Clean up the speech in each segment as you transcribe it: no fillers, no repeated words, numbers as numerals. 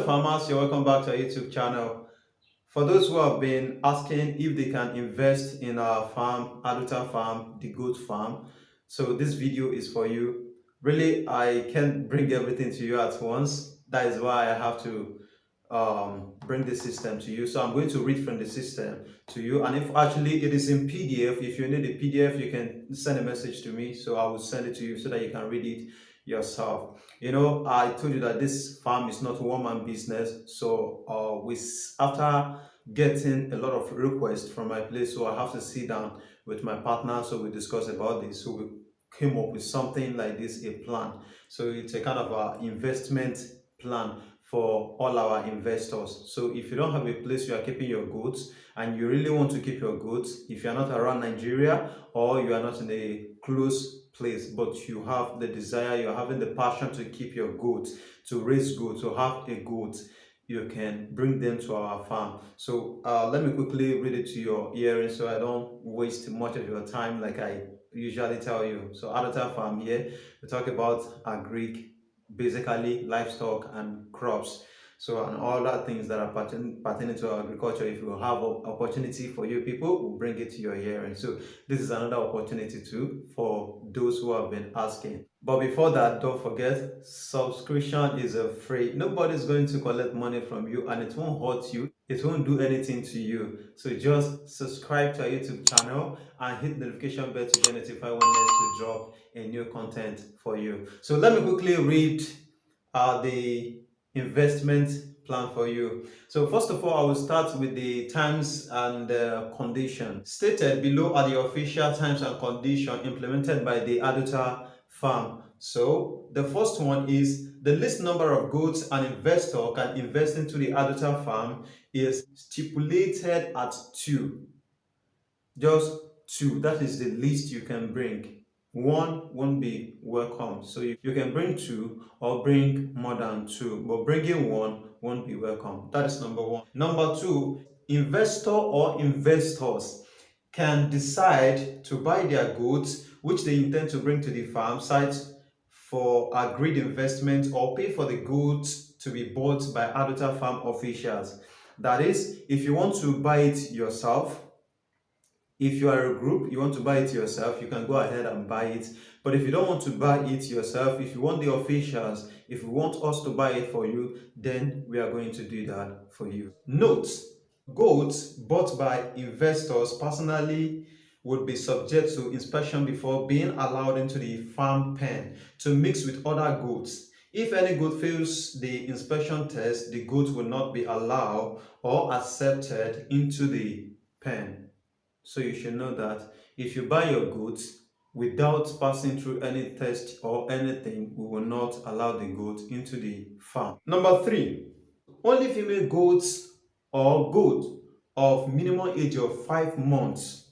Hello farmers, you're welcome back to our YouTube channel. For those who have been asking if they can invest in our farm, Addota Farm, the goat farm, so this video is for you. Really, I can't bring everything to you at once. That is why I have to bring the system to you. So I'm going to read from the system to you, and if actually it is in PDF, if you need a PDF, you can send a message to me, so I will send it to you so that you can read it yourself. I told you that this farm is not a one-man business, so after getting a lot of requests from my place, so I have to sit down with my partner, so we discuss about this. So we came up with something like this, a plan. So it's a kind of a investment plan for all our investors. So if you don't have a place you are keeping your goods and you really want to keep your goods, if you are not around Nigeria or you are not in a close place, but you have the desire, you're having the passion to keep your goods, to raise goods, to have a goods, you can bring them to our farm. So let me quickly read it to your hearing so I don't waste much of your time like I usually tell you. So Addota Farm, here we talk about basically livestock and crops, so and all that things that are pertaining to agriculture. If you have an opportunity for you people, we'll bring it to your hearing. So this is another opportunity too for those who have been asking. But before that, don't forget, subscription is free. Nobody's going to collect money from you, and it won't hurt you, it won't do anything to you. So just subscribe to our YouTube channel and hit the notification bell to get notified when next to drop a new content for you. So let me quickly read the investment plan for you. So first of all, I will start with the terms and conditions. Stated below are the official terms and conditions implemented by the Addota Farm. So the first one is the least number of goods an investor can invest into the Addota Farm is stipulated at 2. Just 2. That is the least you can bring. 1 won't be welcome. So you can bring 2 or bring more than 2, but bringing 1 won't be welcome. That is number 1. Number 2, investor or investors can decide to buy their goods which they intend to bring to the farm site for agreed investment, or pay for the goods to be bought by Addota Farm officials. That is, if you want to buy it yourself, if you are a group, you want to buy it yourself, you can go ahead and buy it. But if you don't want to buy it yourself, if you want the officials, if you want us to buy it for you, then we are going to do that for you. Note, goats bought by investors personally would be subject to inspection before being allowed into the farm pen to mix with other goats. If any goat fails the inspection test, the goat will not be allowed or accepted into the pen. So you should know that if you buy your goods without passing through any test or anything, we will not allow the goat into the farm. Number 3, only female goats or goat of minimum age of 5 months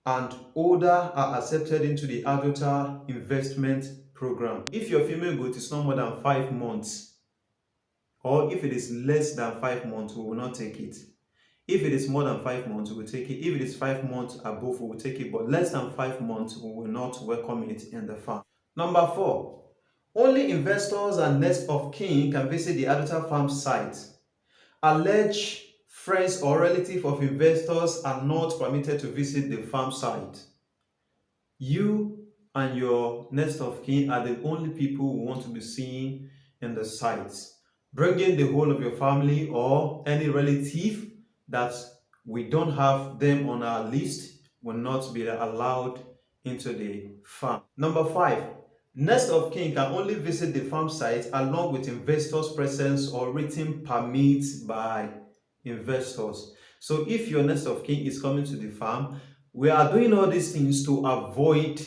and older are accepted into the Addota investment program. If your female goat is not more than 5 months, or if it is less than 5 months, we will not take it. If it is more than 5 months, we will take it. If it is 5 months above, we will take it. But less than 5 months, we will not welcome it in the farm. Number 4, only investors and next of kin can visit the Addota Farm site. Alleged friends or relatives of investors are not permitted to visit the farm site. You and your next of kin are the only people who want to be seen in the site. Bringing the whole of your family or any relative that we don't have them on our list will not be allowed into the farm. Number 5, next of kin can only visit the farm site along with investors' presence or written permits by investors. So if your next of kin is coming to the farm, we are doing all these things to avoid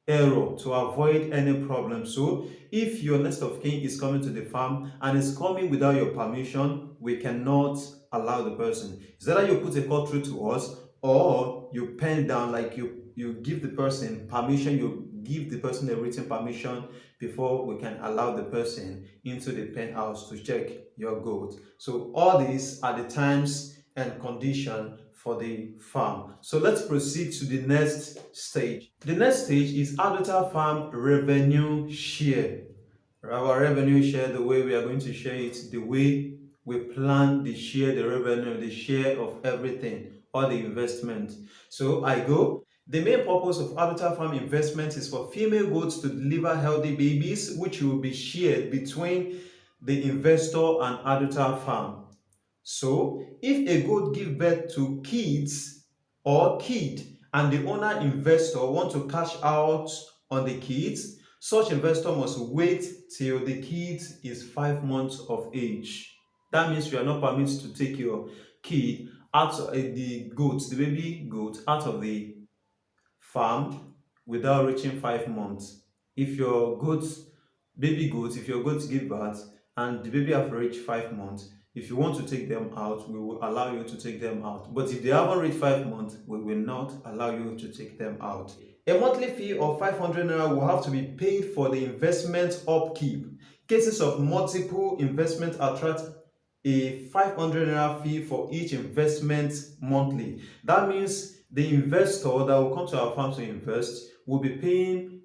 error, to avoid any problem. So if your next of kin is coming to the farm and is coming without your permission, we cannot allow the person. It's either you put a call through to us, or you pen down, like you give the person permission, you give the person a written permission before we can allow the person into the pen house to check your goat. So all these are the terms and condition for the farm. So let's proceed to the next stage. The next stage is Addota Farm revenue share. Our revenue share, the way we are going to share it, the way we plan the share, the revenue, the share of everything, all the investment. So I go. The main purpose of Addota Farm investment is for female goats to deliver healthy babies, which will be shared between the investor and Addota Farm. So if a goat gives birth to kids or kid and the owner investor want to cash out on the kids, such investor must wait till the kid is 5 months of age. That means you are not permitted to take your kid out of the goat, the baby goat, out of the farm without reaching 5 months. If your goats, baby goats, if your goats give birth and the baby have reached 5 months, if you want to take them out, we will allow you to take them out. But if they haven't reached 5 months, we will not allow you to take them out. A monthly fee of 500 naira will have to be paid for the investment upkeep. Cases of multiple investment attract a 500 naira fee for each investment monthly. That means the investor that will come to our farm to invest will be paying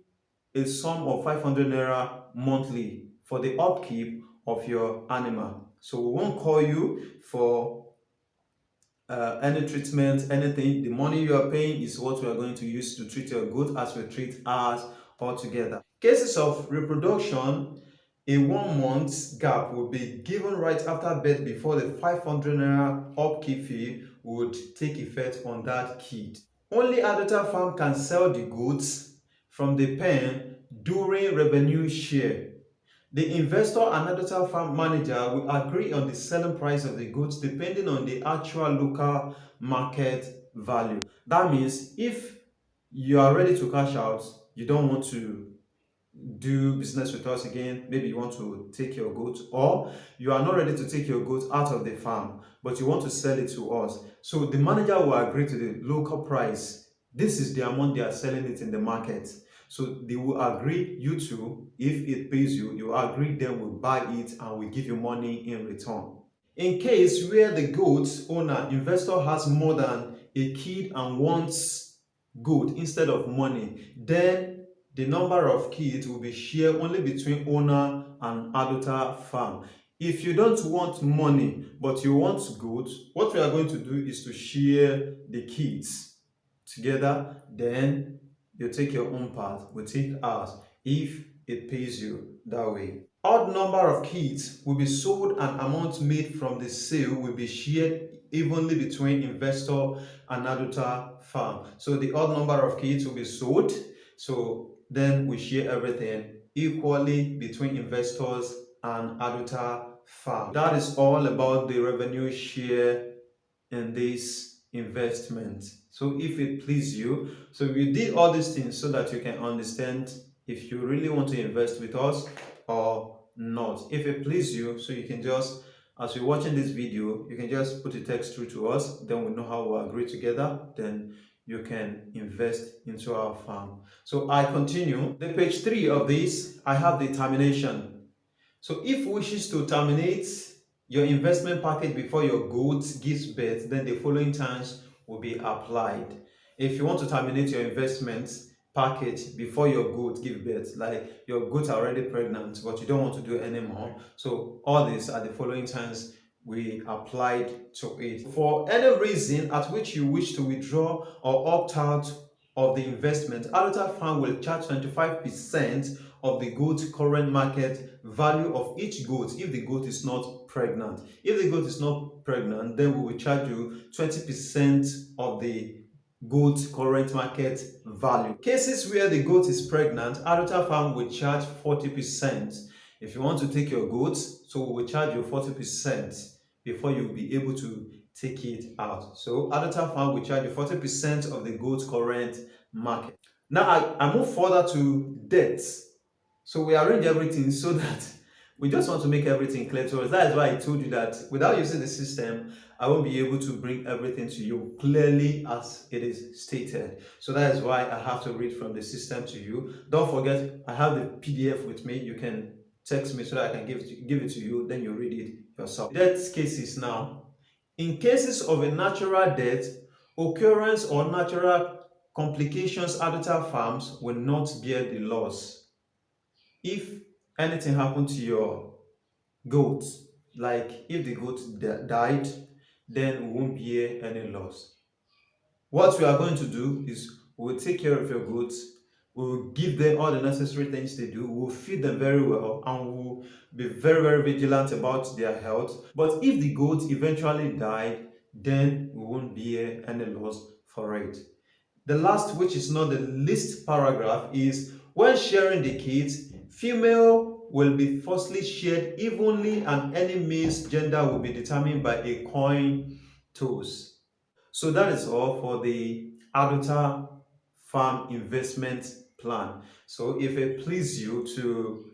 a sum of 500 naira monthly for the upkeep of your animal. So we won't call you for any treatment, anything. The money you are paying is what we are going to use to treat your goat as we treat ours altogether. Cases of reproduction, a 1 month gap will be given right after birth before the 500 naira upkeep fee would take effect on that kid. Only Addota Farm can sell the goods from the pen during revenue share. The investor and Addota Farm manager will agree on the selling price of the goods depending on the actual local market value. That means if you are ready to cash out, you don't want to do business with us again, maybe you want to take your goat, or you are not ready to take your goat out of the farm but you want to sell it to us, so the manager will agree to the local price. This is the amount they are selling it in the market, so they will agree. You two, if it pays you, you agree, then we'll buy it and we give you money in return. In case where the goat owner investor has more than a kid and wants goat instead of money, then the number of kids will be shared only between owner and Addota Farm. If you don't want money but you want goat, what we are going to do is to share the kids together. Then you take your own part, we take ours, if it pays you that way. Odd number of kids will be sold and amount made from the sale will be shared evenly between investor and Addota Farm. So the odd number of kids will be sold, so then we share everything equally between investors and Addota Farm. That is all about the revenue share in this investment. So if it please you, so we did all these things so that you can understand if you really want to invest with us or not. If it please you, so you can just, as you're watching this video, you can just put a text through to us, then we know how we'll agree together, then you can invest into our farm. So I continue. The page 3 of this, I have the termination. So if wishes to terminate your investment package before your goat gives birth, then the following terms will be applied. If you want to terminate your investment package before your goat gives birth, like your goat are already pregnant but you don't want to do it anymore, so all these are the following terms we applied to it. For any reason at which you wish to withdraw or opt out of the investment, Addota Farm will charge 25% of the goat's current market value of each goat if the goat is not pregnant. If the goat is not pregnant, then we will charge you 20% of the goat's current market value. Cases where the goat is pregnant, Addota Farm will charge 40%. If you want to take your goats, so we will charge you 40% before you'll be able to take it out. So Addota Farm will charge you 40% of the goat's current market. Now I move further to debts. So we arrange everything so that we just want to make everything clear to us. That is why I told you that without using the system, I won't be able to bring everything to you clearly as it is stated. So that is why I have to read from the system to you. Don't forget, I have the PDF with me. You can text me so that I can give it to you, then you read it yourself. Death cases now. In cases of a natural death, occurrence or natural complications, Addota Farms will not bear the loss. If anything happened to your goat, like if the goat died, then we won't bear any loss. What we are going to do is we'll take care of your goats. We'll give them all the necessary things they do. We'll feed them very well and we'll be very, very vigilant about their health. But if the goat eventually died, then we won't bear any loss for it. The last, which is not the least paragraph, is when sharing the kids, female will be firstly shared evenly and any male's gender will be determined by a coin toss. So that is all for the Addota Farm investment plan. So if it pleases you to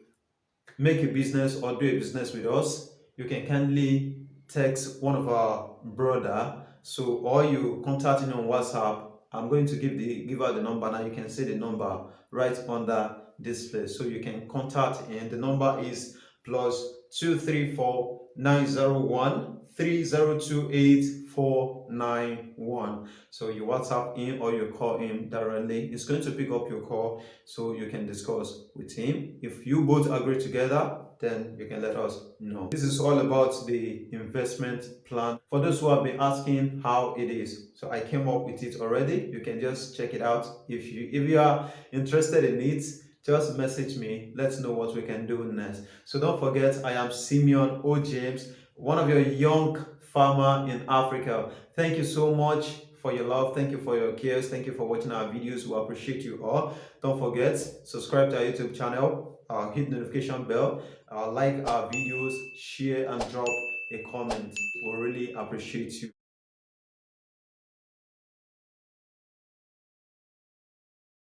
make a business or do a business with us, you can kindly text one of our brother. So or you contact him on WhatsApp. I'm going to give out the number now. You can see the number right under display. So you can contact him. The number is +234-901-3028-491. So you WhatsApp him or you call him directly. He's going to pick up your call so you can discuss with him. If you both agree together, then you can let us know. This is all about the investment plan. For those who have been asking how it is, so I came up with it already. You can just check it out. If you are interested in it, just message me. Let's know what we can do next. So don't forget, I am Simeon O. James, one of your young farmer in Africa. Thank you so much for your love. Thank you for your cares. Thank you for watching our videos. We appreciate you all. Don't forget, subscribe to our YouTube channel, hit notification bell, like our videos, share and drop a comment. We really appreciate you.